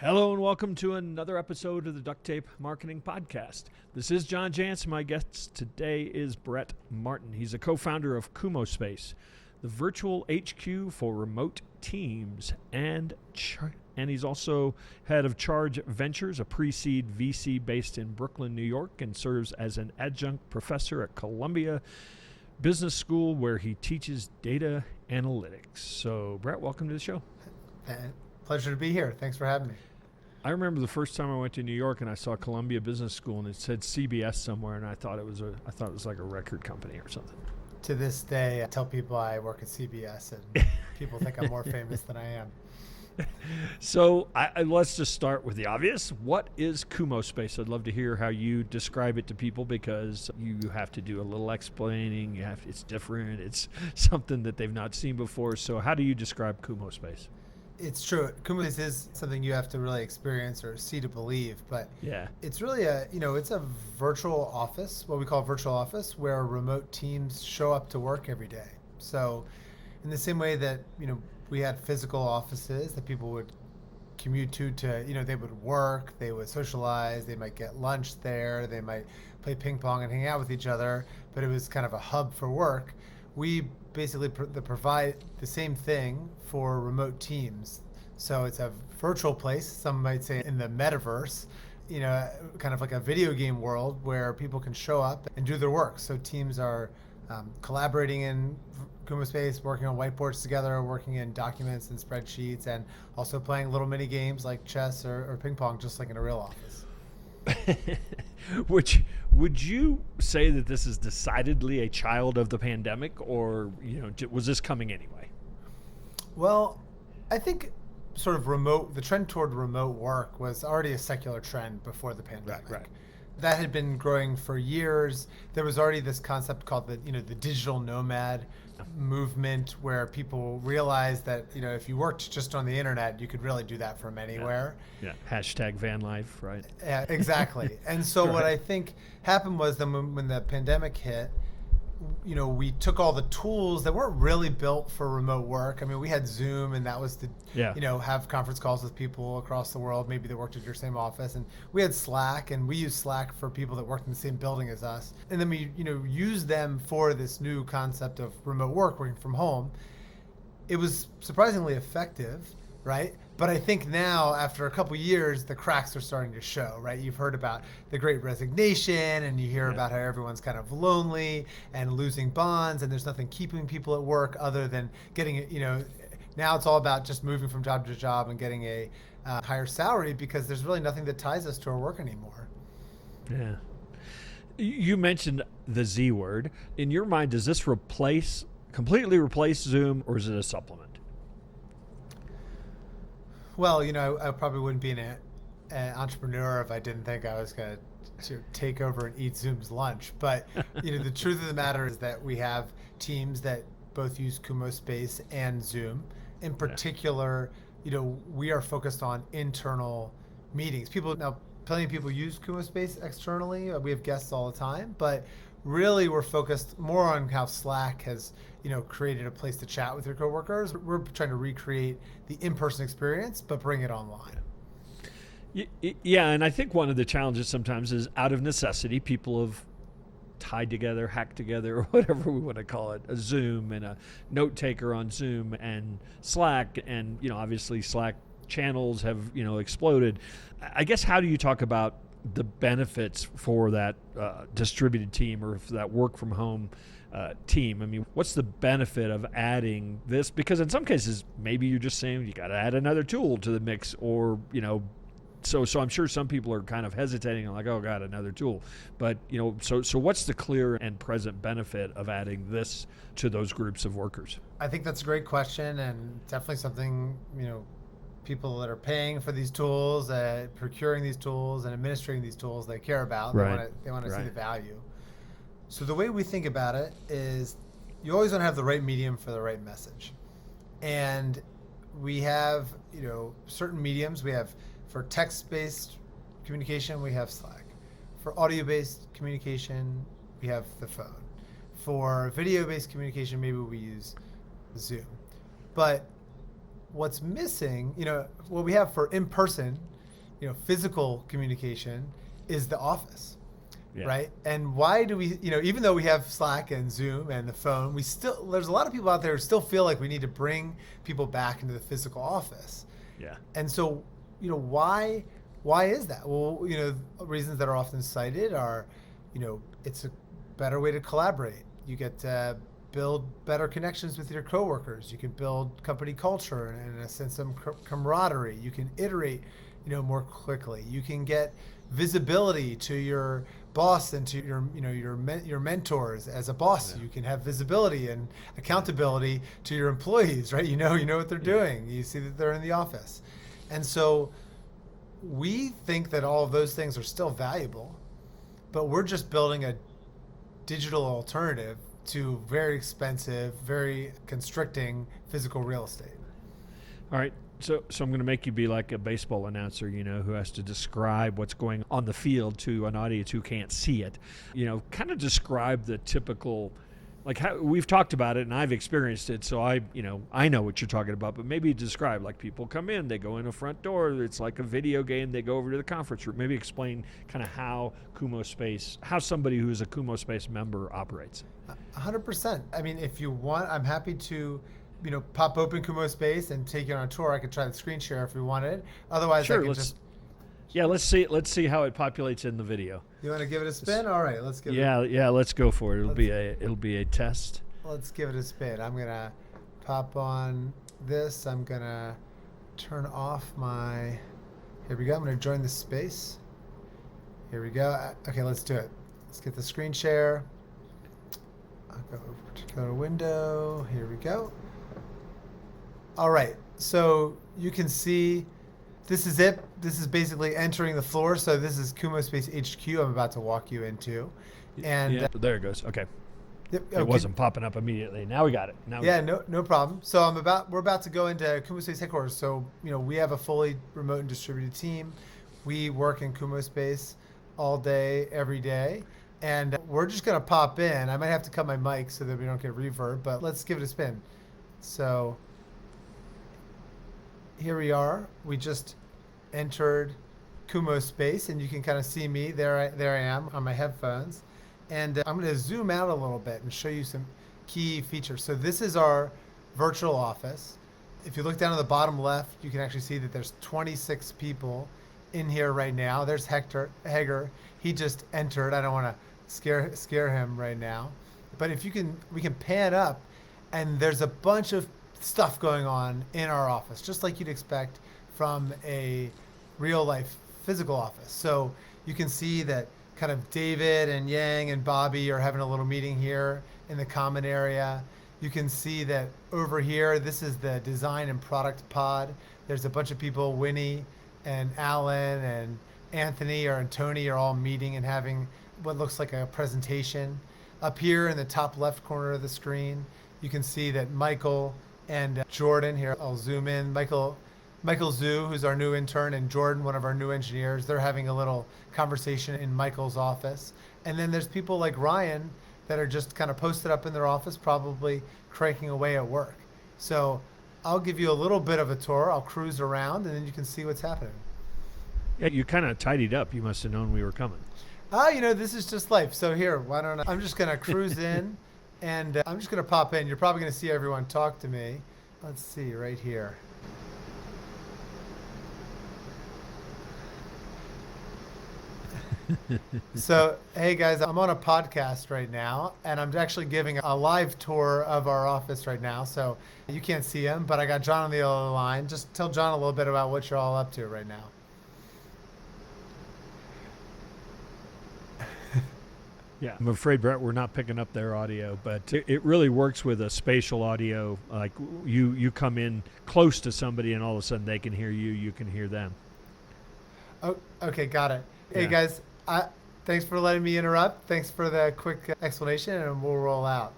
Hello and welcome to another episode of the Duct Tape Marketing Podcast. This is John Jansen. My guest today is Brett Martin. He's a co-founder of Kumospace, the virtual HQ for remote teams, and he's also head of Charge Ventures, a pre-seed VC based in Brooklyn, New York, and serves as an adjunct professor at Columbia Business School, where he teaches data analytics. So, Brett, welcome to the show. Pleasure to be here. Thanks for having me. I remember the first time I went to New York and I saw Columbia Business School and it said CBS somewhere, and I thought it was like a record company or something. To this day, I tell people I work at CBS, and people think I'm more famous than I am. So let's just start with the obvious. What is Kumospace? I'd love to hear how you describe it to people, because you have to do a little explaining. It's different. It's something that they've not seen before. So how do you describe Kumospace? It's true. Kumospace is something you have to really experience or see to believe, but yeah, it's really it's a virtual office, what we call a virtual office, where remote teams show up to work every day. So in the same way that, we had physical offices that people would commute to, they would work, they would socialize, they might get lunch there, they might play ping pong and hang out with each other, but it was kind of a hub for work. We basically provide the same thing for remote teams. So it's a virtual place, some might say in the metaverse, kind of like a video game world where people can show up and do their work. So teams are collaborating in Kumospace, working on whiteboards together, working in documents and spreadsheets, and also playing little mini games like chess or ping pong, just like in a real office. Would you say that this is decidedly a child of the pandemic, or was this coming anyway? Well, I think sort of the trend toward remote work was already a secular trend before the pandemic. Right. That had been growing for years. There was already this concept called the digital nomad movement, where people realized that if you worked just on the internet, you could really do that from anywhere. Yeah. Hashtag van life, right? Yeah, exactly. And so Right. What I think happened was when the pandemic hit, we took all the tools that weren't really built for remote work. I mean, we had Zoom, and that was to, have conference calls with people across the world, maybe that worked at your same office. And we had Slack, and we used Slack for people that worked in the same building as us. And then we, used them for this new concept of remote work, working from home. It was surprisingly effective, right? But I think now, after a couple years, the cracks are starting to show, right? You've heard about the Great Resignation, and you hear about how everyone's kind of lonely and losing bonds, and there's nothing keeping people at work other than getting, now it's all about just moving from job to job and getting a higher salary, because there's really nothing that ties us to our work anymore. Yeah. You mentioned the Z word. In your mind, does this completely replace Zoom, or is it a supplement? Well, I probably wouldn't be an entrepreneur if I didn't think I was going to take over and eat Zoom's lunch. But, the truth of the matter is that we have teams that both use Kumospace and Zoom. In particular, we are focused on internal meetings. Plenty of people use Kumospace externally. We have guests all the time, but really we're focused more on how Slack has created a place to chat with your coworkers. We're trying to recreate the in-person experience, but bring it online. Yeah, and I think one of the challenges sometimes is, out of necessity, people have tied together, hacked together, or whatever we want to call it, a Zoom and a note taker on Zoom and Slack, and obviously Slack channels have exploded. I guess, how do you talk about the benefits for that distributed team, or for that work from home team? I mean, what's the benefit of adding this? Because in some cases, maybe you're just saying you got to add another tool to the mix, or so I'm sure some people are kind of hesitating and like, oh God, another tool. But so what's the clear and present benefit of adding this to those groups of workers? I think that's a great question, and definitely something people that are paying for these tools, procuring these tools, and administering these tools, they care about. Right. They want to see the value. So the way we think about it is, you always want to have the right medium for the right message. And we have, certain mediums. We have, for text-based communication, we have Slack. For audio-based communication, we have the phone. For video-based communication, maybe we use Zoom. But what's missing, what we have for in-person physical communication is the office. Yeah. Right. And why do we, even though we have Slack and Zoom and the phone, there's a lot of people out there who still feel like we need to bring people back into the physical office. Yeah. And so, why is that? Well, reasons that are often cited are, it's a better way to collaborate. You get to build better connections with your coworkers. You can build company culture and a sense of camaraderie. You can iterate, more quickly. You can get visibility to your boss and to your mentors. As a boss, you can have visibility and accountability to your employees, right? You know what they're doing. You see that they're in the office. And so we think that all of those things are still valuable, but we're just building a digital alternative to very expensive, very constricting physical real estate. All right. So I'm going to make you be like a baseball announcer, who has to describe what's going on the field to an audience who can't see it. Kind of describe the typical, like how we've talked about it and I've experienced it. So I know what you're talking about, but maybe describe, like, people come in, they go in a front door. It's like a video game. They go over to the conference room. Maybe explain kind of how somebody who is a Kumospace member operates. 100%. I mean, if you want, I'm happy to pop open Kumospace and take you on a tour. I could try the screen share if we wanted. Otherwise, sure, I can just... Yeah, let's see how it populates in the video. You want to give it a spin? All right, let's give it. Yeah, let's go for it. It'll be a test. Let's give it a spin. I'm gonna pop on this. I'm gonna turn off my. Here we go. I'm gonna join the space. Here we go. Okay, let's do it. Let's get the screen share. I'll go to window. Here we go. All right, so you can see this is it. This is basically entering the floor. So this is Kumospace HQ I'm about to walk you into. And there it goes. Okay. Yep, It wasn't popping up immediately. Now we got it. No problem. So we're about to go into Kumospace headquarters. So, we have a fully remote and distributed team. We work in Kumospace all day, every day. And we're just going to pop in. I might have to cut my mic so that we don't get reverb, but let's give it a spin. So here we are. We just entered Kumospace, and you can kind of see me. There I am on my headphones. And I'm going to zoom out a little bit and show you some key features. So this is our virtual office. If you look down at the bottom left, you can actually see that there's 26 people in here right now. There's Hager. He just entered. I don't want to scare him right now. But we can pan up, and there's a bunch of stuff going on in our office, just like you'd expect from a real life physical office. So you can see that kind of David and Yang and Bobby are having a little meeting here in the common area. You can see that over here, this is the design and product pod. There's a bunch of people, Winnie and Alan and Anthony and Tony are all meeting and having what looks like a presentation. Up here in the top left corner of the screen, you can see that Michael and Jordan, here I'll zoom in, Michael Zhu, who's our new intern, and Jordan, one of our new engineers, they're having a little conversation in Michael's office. And then there's people like Ryan that are just kind of posted up in their office, probably cranking away at work. So I'll give you a little bit of a tour. I'll cruise around, and then you can see what's happening. Yeah, you kind of tidied up. You must have known we were coming. This is just life. So here, I'm just going to cruise in, and I'm just going to pop in. You're probably going to see everyone talk to me. Let's see, right here. So, hey guys, I'm on a podcast right now, and I'm actually giving a live tour of our office right now. So you can't see him, but I got John on the other line. Just tell John a little bit about what you're all up to right now. Yeah, I'm afraid, Brett, we're not picking up their audio, but it really works with a spatial audio. Like you come in close to somebody, and all of a sudden they can hear you, you can hear them. Oh, okay, got it. Yeah. Hey guys, thanks for letting me interrupt. Thanks for the quick explanation, and we'll roll out.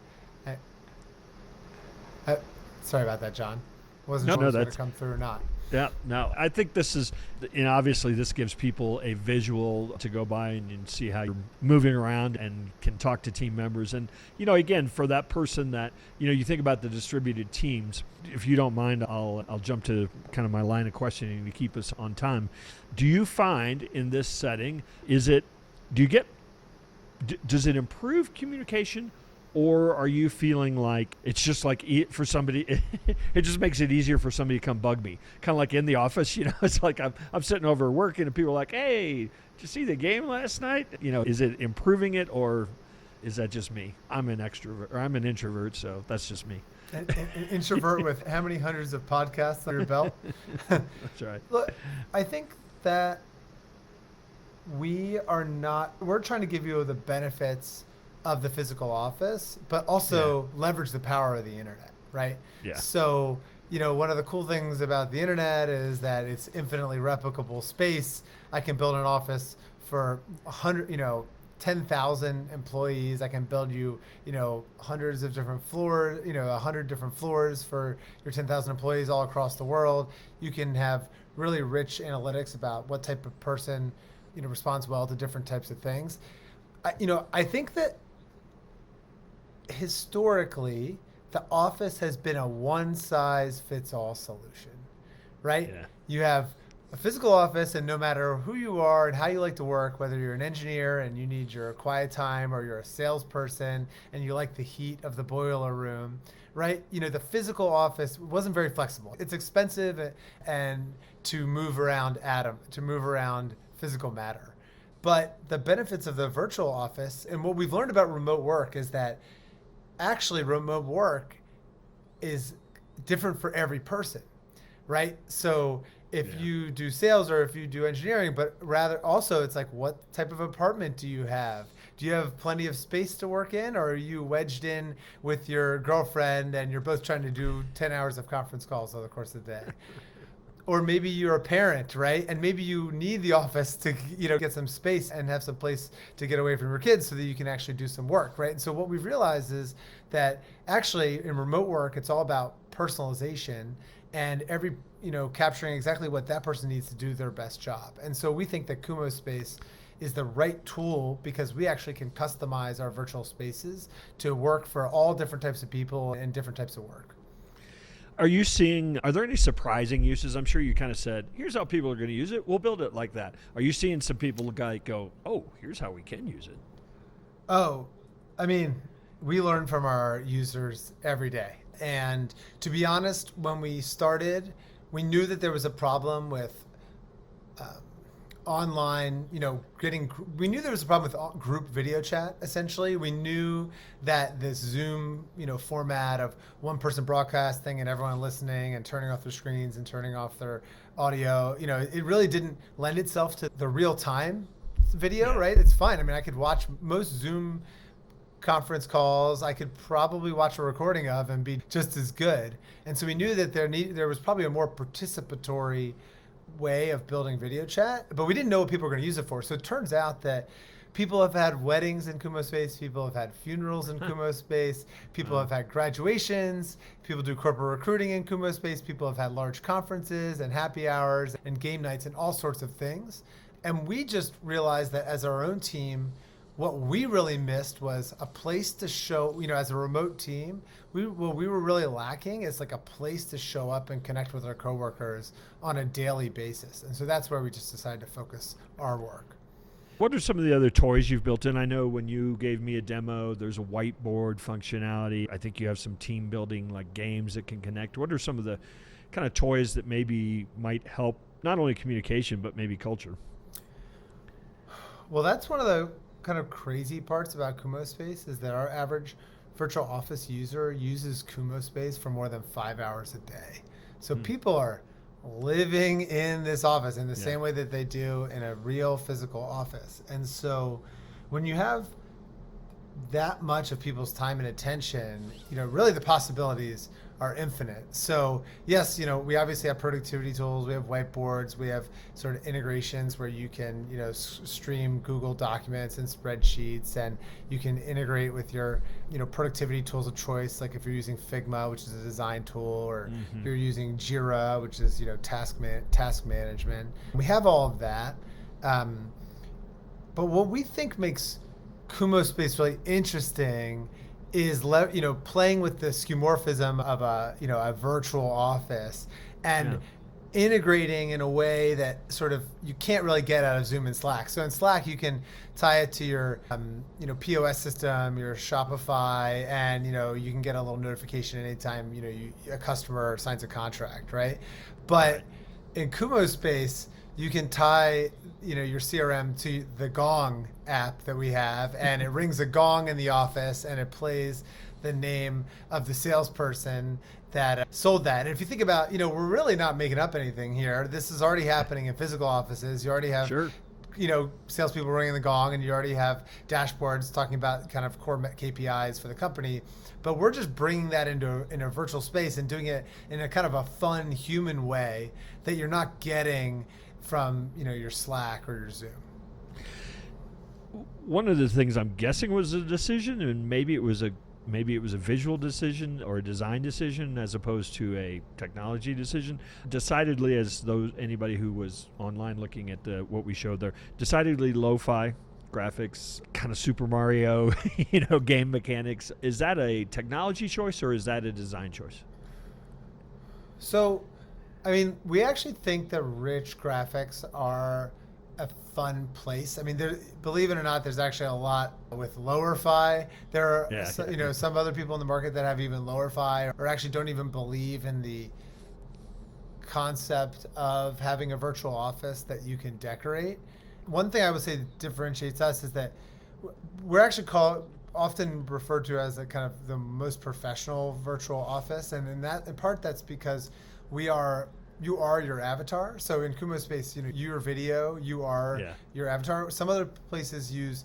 Sorry about that, John. Wasn't sure if it was going to come through or not. Yeah, no, I think this is, obviously this gives people a visual to go by and see how you're moving around and can talk to team members. And, again, for that person that, you think about the distributed teams, if you don't mind, I'll jump to kind of my line of questioning to keep us on time. Do you find in this setting, does it improve communication? Or are you feeling like it's just like for somebody, it just makes it easier for somebody to come bug me? Kind of like in the office, it's like I'm sitting over working and people are like, hey, did you see the game last night? Is it improving it or is that just me? I'm an extrovert or I'm an introvert, so that's just me. An introvert with how many hundreds of podcasts on your belt? That's right. Look, I think that we're trying to give you the benefits of the physical office, but also leverage the power of the internet, right? Yeah. So, one of the cool things about the internet is that it's infinitely replicable space. I can build an office for 10,000 employees. I can build you, hundreds of different floors, 100 different floors for your 10,000 employees all across the world. You can have really rich analytics about what type of person, responds well to different types of things. I think that historically, the office has been a one-size-fits-all solution, right? Yeah. You have a physical office, and no matter who you are and how you like to work, whether you're an engineer and you need your quiet time or you're a salesperson and you like the heat of the boiler room, right? The physical office wasn't very flexible. It's expensive and to move around physical matter. But the benefits of the virtual office and what we've learned about remote work is that actually remote work is different for every person, right? So if you do sales or if you do engineering, but rather also it's like, what type of apartment do you have? Do you have plenty of space to work in, or are you wedged in with your girlfriend and you're both trying to do 10 hours of conference calls over the course of the day? Or maybe you're a parent, right? And maybe you need the office to, get some space and have some place to get away from your kids so that you can actually do some work, right? And so what we've realized is that actually in remote work, it's all about personalization and capturing exactly what that person needs to do their best job. And so we think that Kumospace is the right tool because we actually can customize our virtual spaces to work for all different types of people and different types of work. Are there any surprising uses? I'm sure you kind of said, here's how people are going to use it. We'll build it like that. Are you seeing some people go, oh, here's how we can use it? Oh, I mean, we learn from our users every day. And to be honest, when we started, we knew that there was a problem with online, we knew there was a problem with group video chat, essentially. We knew that this Zoom, format of one person broadcasting and everyone listening and turning off their screens and turning off their audio, it really didn't lend itself to the real time video, right? It's fine. I mean, I could watch most Zoom conference calls. I could probably watch a recording of and be just as good. And so we knew that there was probably a more participatory way of building video chat, but we didn't know what people were going to use it for. So it turns out that people have had weddings in Kumospace, people have had funerals in Kumospace, people have had graduations, people do corporate recruiting in Kumospace, people have had large conferences and happy hours and game nights and all sorts of things. And we just realized that as our own team, what we really missed was a place to show, as a remote team, what we were really lacking is like a place to show up and connect with our coworkers on a daily basis. And so that's where we just decided to focus our work. What are some of the other toys you've built in? I know when you gave me a demo, there's a whiteboard functionality. I think you have some team building like games that can connect. What are some of the kind of toys that maybe might help not only communication, but maybe culture? Well, that's one of the kind of crazy parts about Kumospace is that our average virtual office user uses Kumospace for more than 5 hours a day. So people are living in this office in the same way that they do in a real physical office. And so when you have that much of people's time and attention, really the possibilities are infinite. So yes, we obviously have productivity tools, we have whiteboards, we have sort of integrations where you can, stream Google documents and spreadsheets, and you can integrate with your, productivity tools of choice. Like if you're using Figma, which is a design tool, or you're using Jira, which is, task management. We have all of that. But what we think makes Kumospace really interesting is playing with the skeuomorphism of a virtual office and integrating in a way that sort of you can't really get out of Zoom and Slack. So in Slack you can tie it to your POS system, your Shopify, and you can get a little notification anytime a customer signs a contract, right? But in Kumospace you can tie your CRM to the Gong app that we have, and it rings a gong in the office and it plays the name of the salesperson that sold that. And if you think about, we're really not making up anything here. This is already happening in physical offices. You already have salespeople ringing the gong, and you already have dashboards talking about kind of core KPIs for the company. But we're just bringing that into a virtual space and doing it in a kind of a fun, human way that you're not getting from your Slack or your Zoom. One of the things I'm guessing was a decision, and maybe it was a visual decision or a design decision as opposed to a technology decision. Decidedly, as anybody who was online looking at what we showed there, decidedly lo-fi graphics, kind of Super Mario, game mechanics. Is that a technology choice or is that a design choice? So, we actually think that rich graphics are a fun place. Believe it or not, there's actually a lot with lower-fi. There are, some other people in the market that have even lower-fi, or actually don't even believe in the concept of having a virtual office that you can decorate. One thing I would say that differentiates us is that we're actually often referred to as a kind of the most professional virtual office, and in part that's because you are your avatar. So in Kumospace, your video, you are your avatar. Some other places use,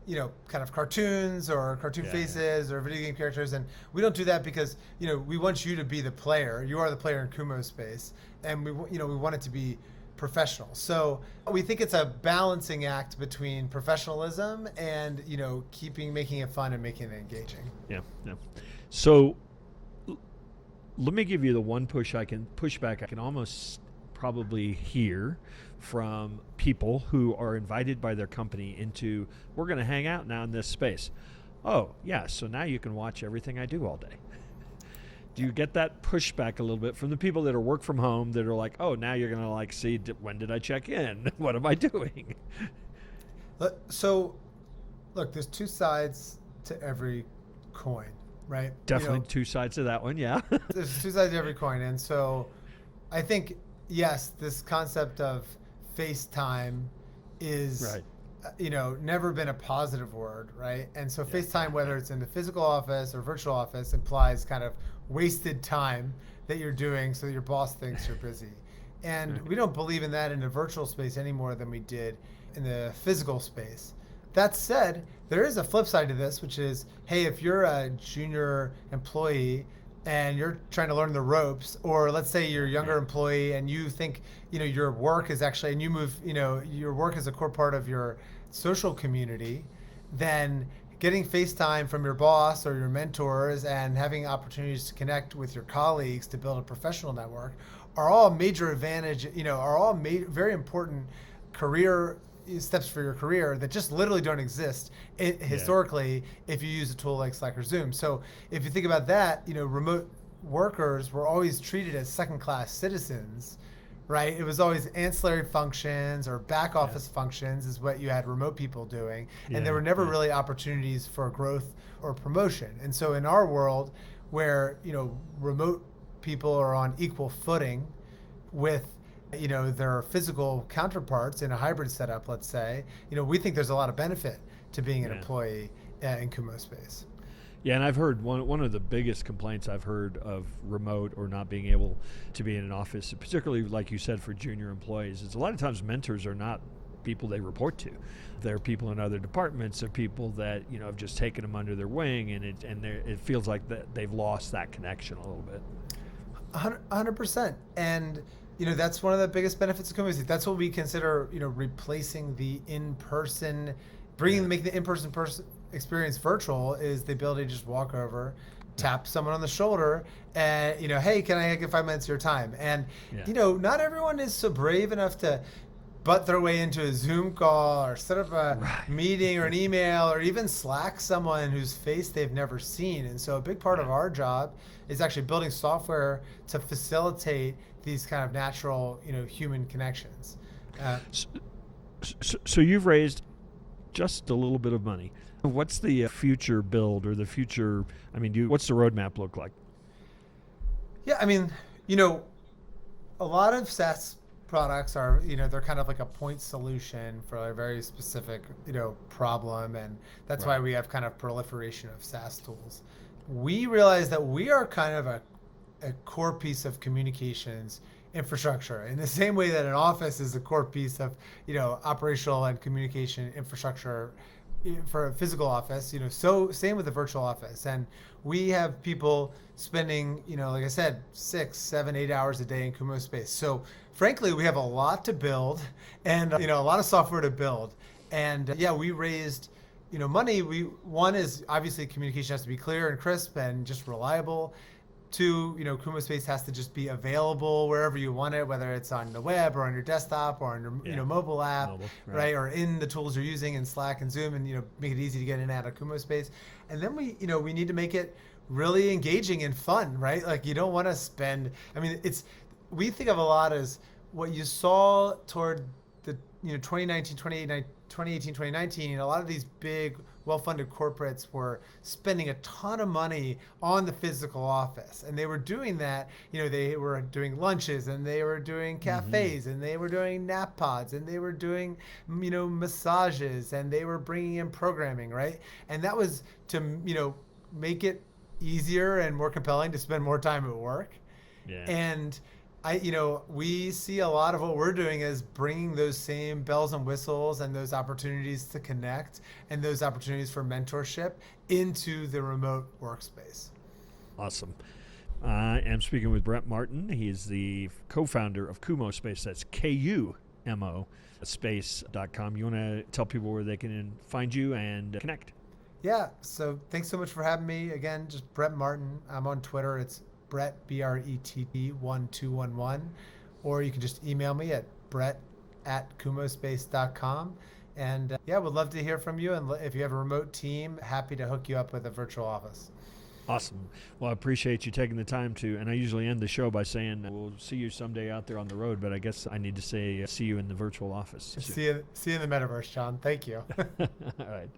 kind of cartoons or cartoon faces or video game characters, and we don't do that because we want you to be the player. You are the player in Kumospace, and we want it to be professional. So we think it's a balancing act between professionalism and making it fun and making it engaging. Yeah. So let me give you the one pushback I can almost probably hear from people who are invited by their company into, we're going to hang out now in this space. Oh, yeah, so now you can watch everything I do all day. Do you get that pushback a little bit from the people that are work from home that are like, oh, now you're going to see, when did I check in? What am I doing? So, look, there's two sides to every coin. Right. Definitely two sides to that one. Yeah. There's two sides to every coin. And so I think, yes, this concept of FaceTime is, never been a positive word. Right. And so FaceTime, whether it's in the physical office or virtual office, implies kind of wasted time that you're doing so that your boss thinks you're busy. And we don't believe in that in a virtual space any more than we did in the physical space. That said, there is a flip side to this, which is, hey, if you're a junior employee and you're trying to learn the ropes, or let's say you're a younger employee and you think, your work is actually, and you move, your work is a core part of your social community, then getting FaceTime from your boss or your mentors and having opportunities to connect with your colleagues to build a professional network are all a major advantage, are all very important career steps for your career that just literally don't exist historically if you use a tool like Slack or Zoom. So if you think about that, remote workers were always treated as second-class citizens, right? It was always ancillary functions or back office functions is what you had remote people doing. And there were never really opportunities for growth or promotion. And so in our world where, remote people are on equal footing with their physical counterparts in a hybrid setup, let's say, we think there's a lot of benefit to being an employee in Kumospace. Yeah, and I've heard one of the biggest complaints I've heard of remote or not being able to be in an office, particularly like you said for junior employees, is a lot of times mentors are not people they report to. They're people in other departments. They're people that have just taken them under their wing, and it feels like that they've lost that connection a little bit. 100%. And that's one of the biggest benefits of Kumospace. That's what we consider replacing the in-person, making the in-person experience virtual, is the ability to just walk over, tap someone on the shoulder, and hey, can I get 5 minutes of your time? And not everyone is so brave enough to butt their way into a Zoom call or set up a meeting or an email or even Slack someone whose face they've never seen. And so a big part of our job is actually building software to facilitate these kind of natural, human connections. So you've raised just a little bit of money. What's the future build or the future? What's the roadmap look like? Yeah, a lot of SaaS products are, they're kind of like a point solution for a very specific, problem, and that's why we have kind of proliferation of SaaS tools. We realize that we are kind of a core piece of communications infrastructure, in the same way that an office is a core piece of, operational and communication infrastructure for a physical office, so same with the virtual office. And we have people spending, like I said, 6, 7, 8 hours a day in Kumospace. So frankly, we have a lot to build and, a lot of software to build. And we raised, money. One is obviously communication has to be clear and crisp and just reliable. 2, Kumospace has to just be available wherever you want it, whether it's on the web or on your desktop or on your mobile app, right? Or in the tools you're using in Slack and Zoom, and make it easy to get in and out of Kumospace. And then we need to make it really engaging and fun, right? Like, you don't want to spend. We think of a lot as what you saw toward the 2018, 2019. A lot of these big, well-funded corporates were spending a ton of money on the physical office, and they were doing that. They were doing lunches, and they were doing cafes, and they were doing nap pods, and they were doing massages, and they were bringing in programming, right? And that was to make it easier and more compelling to spend more time at work. And we see a lot of what we're doing as bringing those same bells and whistles and those opportunities to connect and those opportunities for mentorship into the remote workspace. Awesome. I am speaking with Brett Martin. He is the co-founder of Kumospace. That's KUMO space.com. You want to tell people where they can find you and connect? Yeah. So thanks so much for having me. Again, just Brett Martin. I'm on Twitter. It's Brett, BRETT1211, or you can just email me at brett@kumospace.com. And would love to hear from you. And if you have a remote team, happy to hook you up with a virtual office. Awesome. Well, I appreciate you taking the time to, and I usually end the show by saying we'll see you someday out there on the road, but I guess I need to say see you in the virtual office. See you in the metaverse, John. Thank you. All right.